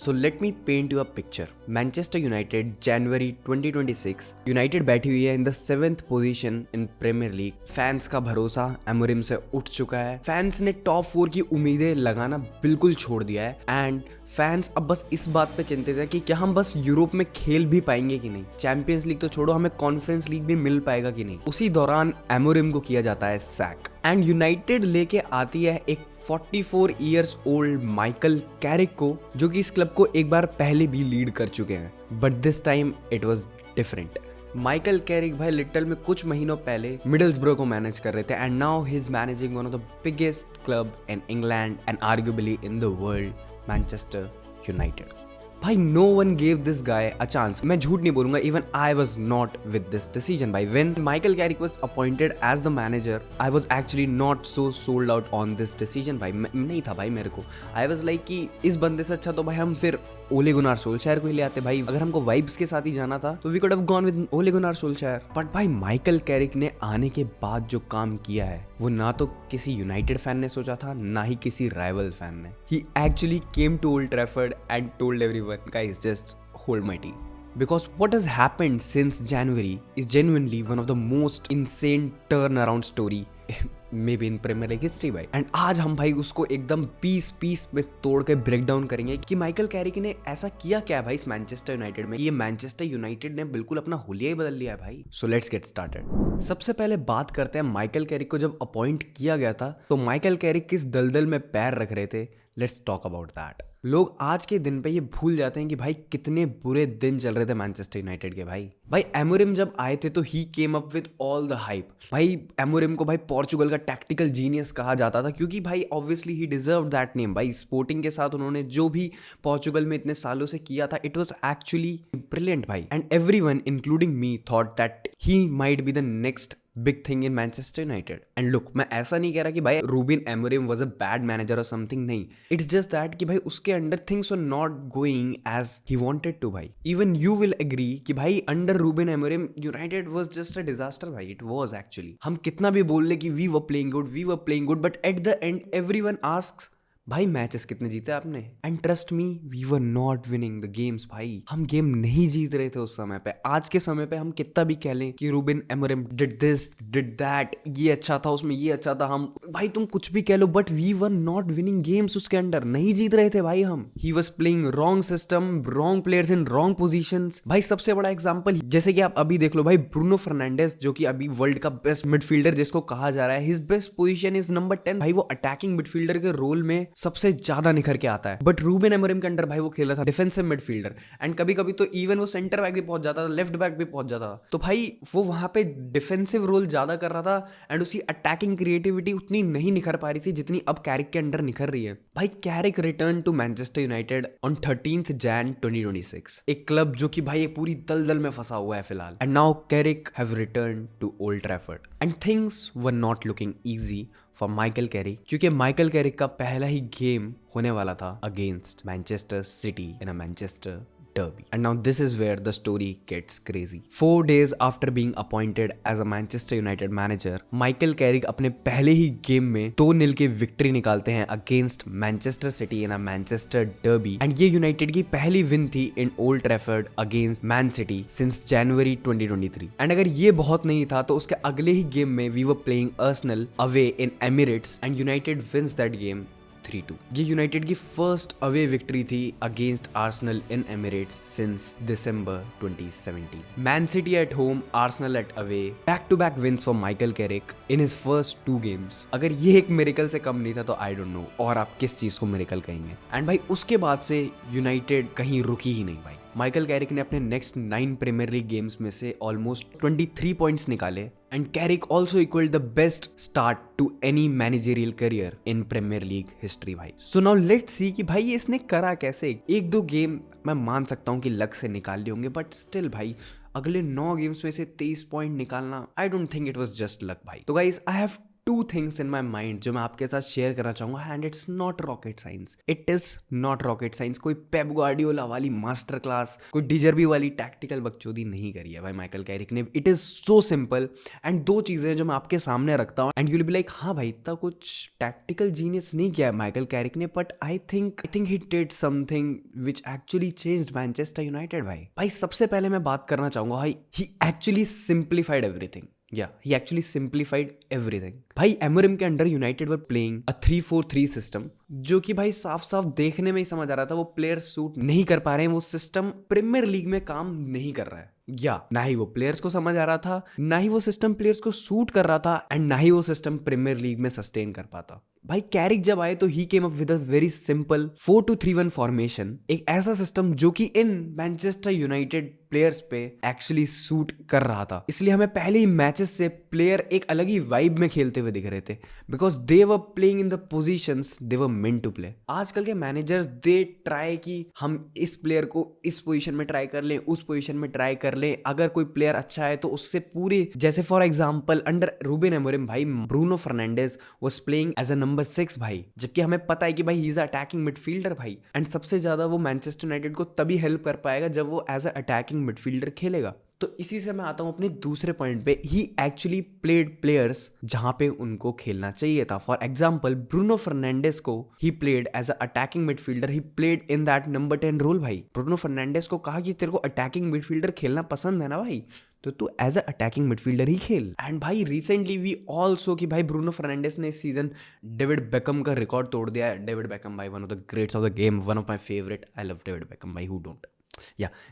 So let me paint you a picture. Manchester United, January 2026. United बैठी हुई है in the 7th position in Premier League. Fans का भरोसा Amorim से उठ चुका है. फैंस ने टॉप 4 की उम्मीदें लगाना बिल्कुल छोड़ दिया है एंड फैंस अब बस इस बात पे चिंतित है कि क्या हम बस यूरोप में खेल भी पाएंगे कि नहीं. चैंपियंस लीग तो छोड़ो, हमें कॉन्फ्रेंस लीग भी मिल पाएगा कि नहीं. उसी दौरान एमोरिम को किया जाता है सैक एंड यूनाइटेड लेके आती है एक 44 इयर्स ओल्ड माइकल कैरिक को, जो कि इस क्लब को एक बार पहले भी लीड कर चुके हैं. But this time it was different. Michael Carrick भाई लिटरल में कुछ महीनों पहले मिडल्सब्रो को मैनेज कर रहे थे and now he is managing one of the biggest club in England and arguably in the world, Manchester United. भाई no one gave this guy a chance. मैं झूठ नहीं बोलूंगा, even I was not with this decision. भाई when Michael Carrick was appointed as the manager, I was actually not so sold out on this decision. भाई नहीं था भाई मेरे को. आई वाज लाइक कि इस बंदे से अच्छा तो भाई हम फिर ओले गुनार सोल्शायर को ही ले आते. भाई अगर हमको वाइब्स के साथ ही जाना था तो we could have gone with Ole Gunnar Solskjaer. But भाई माइकल कैरिक ने आने के बाद जो काम किया है वो ना तो किसी यूनाइटेड फैन ने सोचा था, ना ही किसी राइवल फैन ने. He actually came to old Trafford and told everyone, guys just hold my tea. Because what has happened since January is genuinely one of the most insane turnaround story maybe in Premier League history भाई. And आज हम भाई उसको एकदम piece में तोड़ के break down करेंगे कि माइकल कैरिक ने ऐसा किया क्या है भाई इस मैनचेस्टर यूनाइटेड में. ये मैनचेस्टर यूनाइटेड ने बिल्कुल अपना हुलिया ही बदल लिया है भाई. So let's get started. सबसे पहले बात करते हैं माइकल कैरिक को जब अपॉइंट किया गया था तो माइकल कैरिक किस दलदल में पैर रख रहे थे. Let's talk about that. लोग आज के दिन पे ये भूल जाते हैं कि भाई कितने बुरे दिन चल रहे थे मैनचेस्टर यूनाइटेड के. भाई एमोरिम जब आए थे तो he came up with all the hype. भाई एमोरिम को भाई पोर्चुगल का टैक्टिकल जीनियस कहा जाता था क्योंकि भाई obviously he deserve that name. भाई स्पोर्टिंग के साथ उन्होंने जो भी पोर्चुगल में इतने सालों से किया था, इट वाज एक्चुअली ब्रिलियंट भाई. And everyone including me thought that he might be the next big thing in Manchester United. And look, मैं ऐसा नहीं कह रहा कि भाई Ruben Amorim was a bad manager और समथिंग. नहीं, इट्स जस्ट दैट कि भाई उसके under things were not going as he wanted to. भाई इवन यू विल एग्री कि भाई under Ruben Amorim United was just a disaster. भाई it was actually. हम कितना भी बोल ले कि we were playing good but at the end everyone asks भाई मैचेस कितने जीते आपने. And trust me, we were not winning the games. भाई हम गेम नहीं जीत रहे थे उस समय पे. आज के समय पे हम कितना भी कह लें कि Rubin Amorim did this did that, ये अच्छा था उसमें, ये अच्छा था, हम भाई तुम कुछ भी कह लो, but we were not winning games. उसके अंडर नहीं जीत रहे थे भाई हम. He was playing wrong system, wrong players in wrong positions. भाई सबसे बड़ा एग्जाम्पल जैसे कि आप अभी देख लो भाई, ब्रूनो फर्नांडिस जो कि अभी वर्ल्ड का बेस्ट मिडफील्डर जिसको कहा जा रहा है, his best position is number 10. भाई वो अटैकिंग मिडफील्डर के रोल में सबसे ज्यादा निखर के आता है. बट रूबिन एमोरिम के अंडर भाई वो खेल रहा था डिफेंसिव मिडफील्डर एंड कभी कभी तो इवन वो सेंटर बैक भी पहुंच जाता था, लेफ्ट बैक भी पहुंच जाता था. तो भाई वो वहां पे डिफेंसिव रोल ज्यादा कर रहा था एंड उसकी अटैकिंग क्रिएटिविटी उतनी नहीं निखर पा रही थी जितनी अब कैरिक के अंडर निखर रही है. भाई Carrick return to Manchester United on 13th Jan 2026. एक क्लब जो कि भाई एक पूरी दलदल में फंसा हुआ है फिलहाल. And now Carrick have return to old Trafford and things were not looking easy for Michael Carrick क्योंकि माइकल कैरिक का पहला ही गेम होने वाला था against Manchester City in a Manchester derby. And now this is where the story gets crazy. 4 days after being appointed as a Manchester United manager, Michael Carrick अपने पहले ही game में 2-0 की विक्ट्री निकालते हैं against Manchester City in a Manchester derby. And ये United की पहली win थी in old Trafford against Man City since January 2023. And अगर ये बहुत नहीं था तो उसके अगले ही गेम में we were playing Arsenal away in Emirates and United wins that game 3-2. ये यूनाइटेड की फर्स्ट अवे विक्ट्री थी against Arsenal in Emirates since December 2017. Man City at home, Arsenal at away, back to back wins for Michael Carrick in his first 2 games. अगर ये एक miracle से कम नहीं था तो आई डोंट नो और आप किस चीज को मिरेकल कहेंगे. एंड भाई उसके बाद से यूनाइटेड कहीं रुकी ही नहीं. भाई माइकल कैरिक ने अपने नेक्स्ट 9 प्रीमियर लीग गेम्स में से ऑलमोस्ट 23 पॉइंट्स निकाले and Carrick also equal the best start to any managerial career in Premier League history. भाई सो नाउ लेट्स सी कि भाई इसने करा कैसे. 1-2 गेम मैं मान सकता हूँ कि लक से निकाल लिए होंगे बट स्टिल भाई अगले 9 गेम्स में से 23 पॉइंट निकालना, I don't think it was just luck. भाई तो guys I have two things in my mind जो मैं आपके साथ शेयर करना चाहूंगा, and it's not rocket science, it is not rocket science. कोई पेप गार्डियोला वाली मास्टर क्लास, कोई डिजर्बी वाली टैक्टिकल बकचोदी नहीं करी है भाई माइकल कैरिक ने। It is so simple. And दो चीजें जो मैं आपके सामने रखता हूँ, and you will be like हाँ भाई इतना कुछ टैक्टिकल जीनियस नहीं किया है माइकल कैरिक ने, but I think he did something which actually changed Manchester United. भाई सबसे पहले मैं बात करना चाहूंगा भाई, he actually simplified everything. He actually simplified everything. भाई एमोरिम के under United were playing a 3-4-3 system, जो कि भाई साफ साफ देखने में ही समझ आ रहा था वो प्लेयर्स सूट नहीं कर पा रहे हैं, वो सिस्टम प्रीमियर लीग में काम नहीं कर रहा है। ना ही वो प्लेयर्स को समझ आ रहा था, ना ही वो सिस्टम प्लेयर्स को सूट कर रहा था, एंड ना ही वो सिस्टम प्रीमियर लीग में सस्टेन कर पाता। भाई कैरिक जब आए तो he came up with a very simple 4-2-3-1 formation, एक ऐसा सिस्टम जो कि इन मैनचेस्टर यूनाइटेड प्लेयर्स पे एक्चुअली सूट कर रहा था। इसलिए हमें पहले ही मैचेस से प्लेयर एक अलग ही वाइब में खेलते हुए दिख रहे थे, because they were playing in the positions they were meant to play. आजकल के मैनेजर्स दे ट्राई कि हम इस प्लेयर को इस पोजीशन में ट्राई कर लें, उस पोजीशन में ट्राई कर लें, अगर कोई प्लेयर अच्छा है तो उससे पूरे, जैसे for example under Ruben Amorim भाई Bruno Fernandes was playing as a number 6 भाई, जबकि हमें पता है कि भाई ही इज अटैकिंग मिडफील्डर भाई, एंड सबसे ज्यादा वो मैनचेस्टर यूनाइटेड को तभी हेल्प कर पाएगा जब वो एज अ अटैकिंग मिडफील्डर खेलेगा। तो इसी से मैं आता हूं अपने दूसरे पॉइंट पे, ही एक्चुअली प्लेड प्लेयर्स जहां पे उनको खेलना चाहिए था। फॉर एग्जांपल ब्रूनो फर्नांडिस को ही played as a attacking midfielder, he played in that number 10 role. भाई ब्रूनो फर्नांडिस को कहा कि तेरे को अटैकिंग मिडफील्डर खेलना पसंद है ना भाई, तो तू एज अ अटैकिंग मिडफील्डर ही खेल। एंड भाई रिसेंटली वी ऑल्सो कि भाई ब्रूनो फर्नांडिस ने इस सीजन डेविड बेकम का रिकॉर्ड तोड़ दिया है। डेविड बेकम भाई one of the greats of the game, one of my favourite. I love David become भाई, हु डोंट।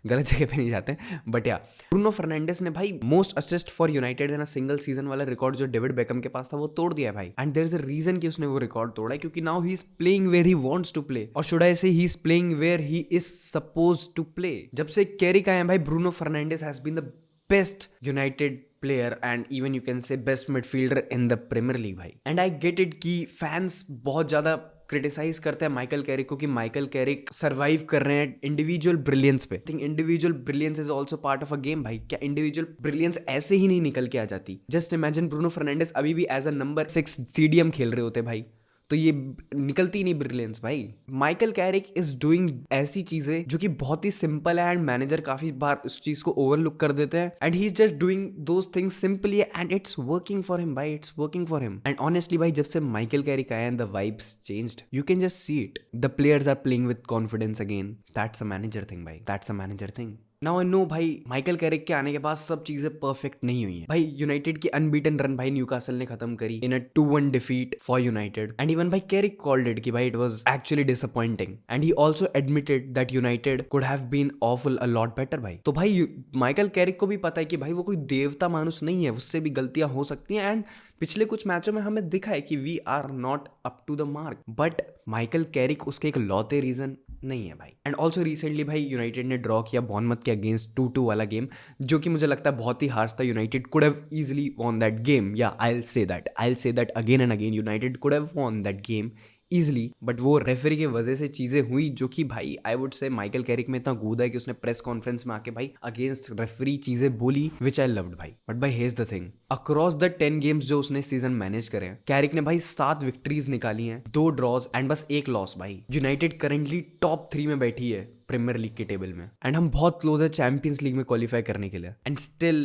गलत जगह पे नहीं जाते, बट ब्रूनो फर्नांडिस ने भाई most assist for United in a single season वाला रिकॉर्ड जो डेविड बेकम के पास था वो तोड़ दिया है भाई। And there is a reason कि उसने वो रिकॉर्ड तोड़ा है, क्योंकि now he is playing where he wants to play, और should I say he is playing where he is supposed to play. जब से कैरिक आए हैं भाई, Bruno Fernandes has been the best United player and even you can say best midfielder in the Premier League भाई। and I get it कि fans बहुत ज़्यादा criticise करते हैं माइकल कैरिक को कि माइकल कैरिक सरवाइव कर रहे हैं इंडिविजुअल ब्रिलियंस पे। Think individual brilliance is also part of a game भाई। क्या इंडिविजुअल ब्रिलियंस ऐसे ही नहीं निकल के आ जाती? जस्ट इमेजिन ब्रूनो फर्नांडिस अभी भी एज अ नंबर 6 CDM खेल रहे होते भाई, तो ये निकलती नहीं ब्रिलियंस भाई। माइकल कैरिक इज डूइंग ऐसी चीजें जो कि बहुत ही सिंपल है, एंड मैनेजर काफी बार उस चीज को ओवरलुक कर देते हैं, and he is just doing those things simply, and it's working for him भाई, it's working for him. And honestly भाई जब से माइकल कैरिक आया and the vibes changed, you can just see it, the players are playing with confidence again. That's a manager thing भाई, that's a manager thing. Now I know भाई Michael Carrick के आने के बाद सब चीजें perfect नहीं हुई हैं भाई। यूनाइटेड की अनबीटन रन भाई न्यूकासल ने खत्म करी in a 2-1 defeat for United, and even भाई कैरिक कॉल्ड इट कि भाई it was actually disappointing, and he also admitted that United could have been awful a lot better भाई। तो भाई माइकल कैरिक को भी पता है कि भाई वो कोई देवता मानुस नहीं है, उससे भी गलतियां हो सकती हैं, एंड पिछले कुछ मैचों में हमें दिखा है कि we are not up to the mark, but Michael Carrick उसके एक लौते रीजन नहीं है भाई। एंड ऑल्सो रिसेंटली भाई यूनाइटेड ने ड्रॉ किया बॉर्नमथ के अगेंस्ट 2-2 वाला गेम, जो कि मुझे लगता है बहुत ही हार्श था। United could have easily won that game, या I will say that again and again, United could have won that game easily, but वो रेफरी की वजह से चीजें हुई, जो कि भाई I would say Michael Carrick में इतना गूदा है कि उसने प्रेस कॉन्फ्रेंस में आके भाई अगेंस्ट रेफरी चीजें बोली, विच आई लव्ड भाई। बट भाई hedge the thing, across the 10 games जो उसने सीजन मैनेज करे हैं, कैरिक ने भाई 7 विक्ट्रीज निकाली हैं, 2 ड्रॉज एंड बस 1 लॉस भाई। यूनाइटेड करेंटली टॉप 3 में बैठी है प्रीमियर लीग के टेबल में, एंड हम बहुत क्लोज है चैंपियंस लीग में क्वालिफाई करने के लिए, and still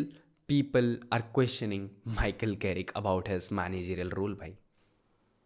people are questioning Michael Carrick about his managerial role भाई।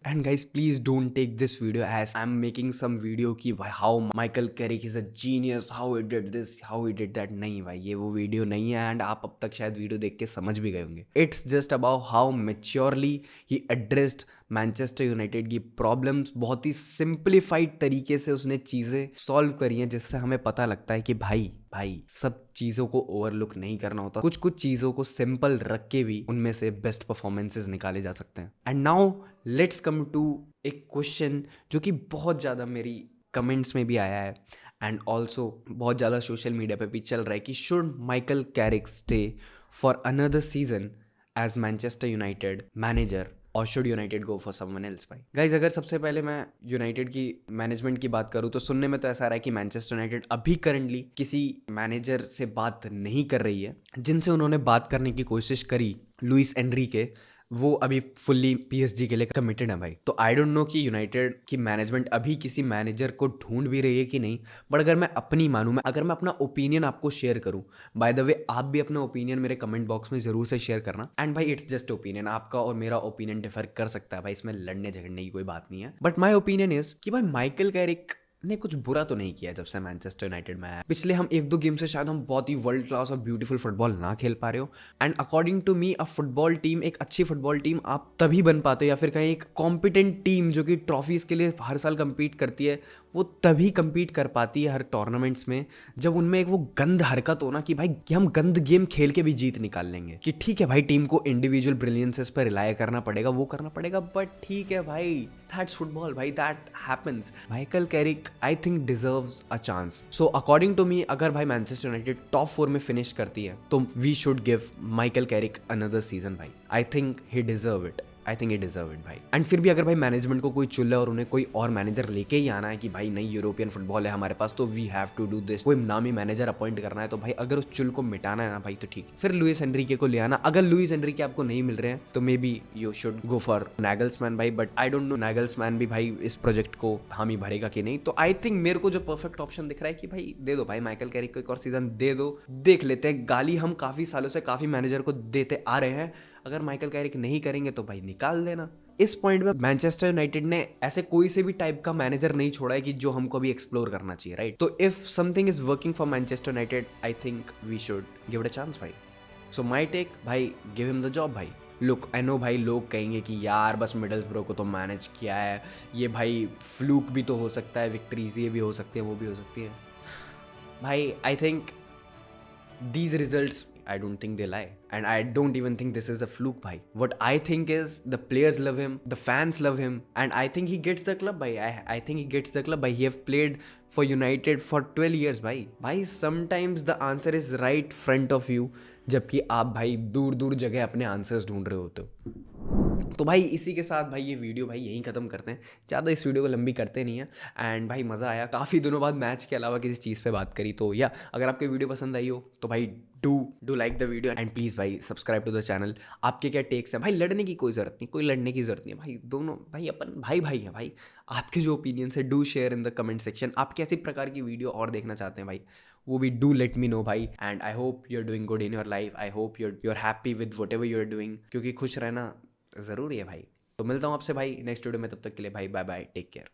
And guys, please don't take this video as I'm making some video कि भाई how Michael Carrick is a genius, how he did this, how he did that। नहीं भाई ये वो video नहीं है, and आप अब तक शायद वीडियो देख के समझ भी गए होंगे। It's just about how maturely he addressed Manchester United की प्रॉब्लम्स। बहुत ही सिंप्लीफाइड तरीके से उसने चीज़ें सॉल्व करी हैं, जिससे हमें पता लगता है कि भाई सब चीज़ों को ओवरलुक नहीं करना होता, कुछ चीज़ों को सिंपल रख के भी उनमें से बेस्ट परफॉर्मेंसेस निकाले जा सकते हैं। And now let's come to एक क्वेश्चन जो कि बहुत ज़्यादा मेरी कमेंट्स में भी आया है, एंड ऑल्सो बहुत ज़्यादा सोशल मीडिया पे भी चल रहा है कि should Michael Carrick stay for another season as Manchester United manager, और should United go for someone else भाई। गाइज अगर सबसे पहले मैं यूनाइटेड की मैनेजमेंट की बात करूँ तो सुनने में तो ऐसा आ रहा है कि मैनचेस्टर यूनाइटेड अभी करंटली किसी मैनेजर से बात नहीं कर रही है। जिनसे उन्होंने बात करने की कोशिश करी लुइस एनरिके वो अभी फुल्ली पीएसजी के लिए कमिटेड है भाई। तो आई डोंट नो कि यूनाइटेड की मैनेजमेंट अभी किसी मैनेजर को ढूंढ भी रही है कि नहीं, बट अगर मैं अपनी मानूं, मैं अगर मैं अपना ओपिनियन आपको शेयर करूं, बाय द वे आप भी अपना ओपिनियन मेरे कमेंट बॉक्स में जरूर से शेयर करना। एंड भाई इट्स जस्ट ओपिनियन, आपका और मेरा ओपिनियन डिफर कर सकता है भाई, इसमें लड़ने झगड़ने की कोई बात नहीं है। बट माई ओपिनियन इज कि भाई माइकल कैरिक ने कुछ बुरा तो नहीं किया जब से मैनचेस्टर यूनाइटेड में आया। पिछले हम 1-2 गेम से शायद हम बहुत ही वर्ल्ड क्लास और ब्यूटीफुल फुटबॉल ना खेल पा रहे हो। And according to me, a football team, एक अच्छी फुटबॉल टीम आप तभी बन पाते हो, या फिर कहीं एक कॉम्पिटेंट टीम जो कि ट्रॉफीज के लिए हर साल compete करती है, वो तभी compete कर पाती है हर टूर्नामेंट्स में, जब उनमें एक वो गंद हरकत हो ना कि भाई कि हम गंद गेम खेल के भी जीत निकाल लेंगे। कि ठीक है भाई, टीम को इंडिविजुअल ब्रिलियंसेस पर रिलाय करना पड़ेगा, वो करना पड़ेगा, बट ठीक है भाई, दैट्स फुटबॉल भाई, that happens. Michael Carrick I think deserves a chance. So according to me, अगर भाई मैनचेस्टर यूनाइटेड टॉप 4 में फिनिश करती है तो we should give Michael Carrick another season भाई। I think he deserve it, I think it deserve it भाई। And फिर भी अगर भाई मैनेजमेंट को कोई चुल है और उन्हें कोई और मैनेजर लेके ही आना है कि भाई नई यूरोपियन फुटबॉल है हमारे पास, तो we have to do this, कोई नामी मैनेजर अपॉइंट करना है, तो भाई अगर उस चुल को मिटाना है ना भाई, तो ठीक है, फिर लुइस एनरिके को ले आना। अगर लुइस एनरिके आपको नहीं मिल रहे हैं तो maybe you should go for Nagelsmann भाई, but I don't know Nagelsmann भी भाई इस प्रोजेक्ट को हामी भरेगा कि नहीं। तो आई थिंक मेरे को जो परफेक्ट ऑप्शन दिख रहा है कि भाई दे दो भाई, माइकल कैरिक को एक और सीजन दे दो, देख लेते हैं। गाली हम काफी सालों से काफी मैनेजर को देते आ रहे हैं, अगर माइकल कैरिक नहीं करेंगे तो भाई निकाल देना। इस पॉइंट में मैनचेस्टर यूनाइटेड ने ऐसे कोई से भी टाइप का मैनेजर नहीं छोड़ा है कि जो हमको भी एक्सप्लोर करना चाहिए, राइट? तो if something is working for Manchester United, I think we should give it a chance भाई। सो माई टेक भाई, गिव हिम द जॉब भाई। लुक आई नो भाई, लोग कहेंगे कि यार बस मिडलस्ब्रो को तो मैनेज किया है, ये भाई फ्लूक भी तो हो सकता है, विक्ट्रीज ये भी हो सकती है, वो भी हो सकती है भाई। I think these results, I don't think they lie, and I don't even think this is a fluke bhai. What I think is the players love him, the fans love him, and I think he gets the club bhai. I think he gets the club bhai. He have played for United for 12 years bhai. Sometimes the answer is right front of you, जबकि आप भाई दूर दूर जगह अपने answers ढूंढ रहे होते हो। तो भाई इसी के साथ भाई ये वीडियो भाई यहीं ख़त्म करते हैं, ज़्यादा इस वीडियो को लंबी करते नहीं है। एंड भाई मज़ा आया, काफ़ी दिनों बाद मैच के अलावा किसी चीज़ पे बात करी। तो या अगर आपको वीडियो पसंद आई हो तो भाई do like the video and please भाई सब्सक्राइब टू द चैनल। आपके क्या टेक्स हैं भाई? लड़ने की कोई ज़रूरत नहीं, कोई लड़ने की ज़रूरत नहीं है भाई, दोनों भाई अपन भाई भाई हैं भाई। आपके जो ओपिनियंस है do share in the comment section. आप कैसी प्रकार की वीडियो और देखना चाहते हैं भाई, वो भी डू लेट मी नो भाई। And I hope you are doing good in your life, I hope you are happy with whatever you are doing, क्योंकि खुश रहना ज़रूरी है भाई। तो मिलता हूँ आपसे भाई नेक्स्ट वीडियो में, तब तक के लिए भाई बाय बाय, टेक केयर।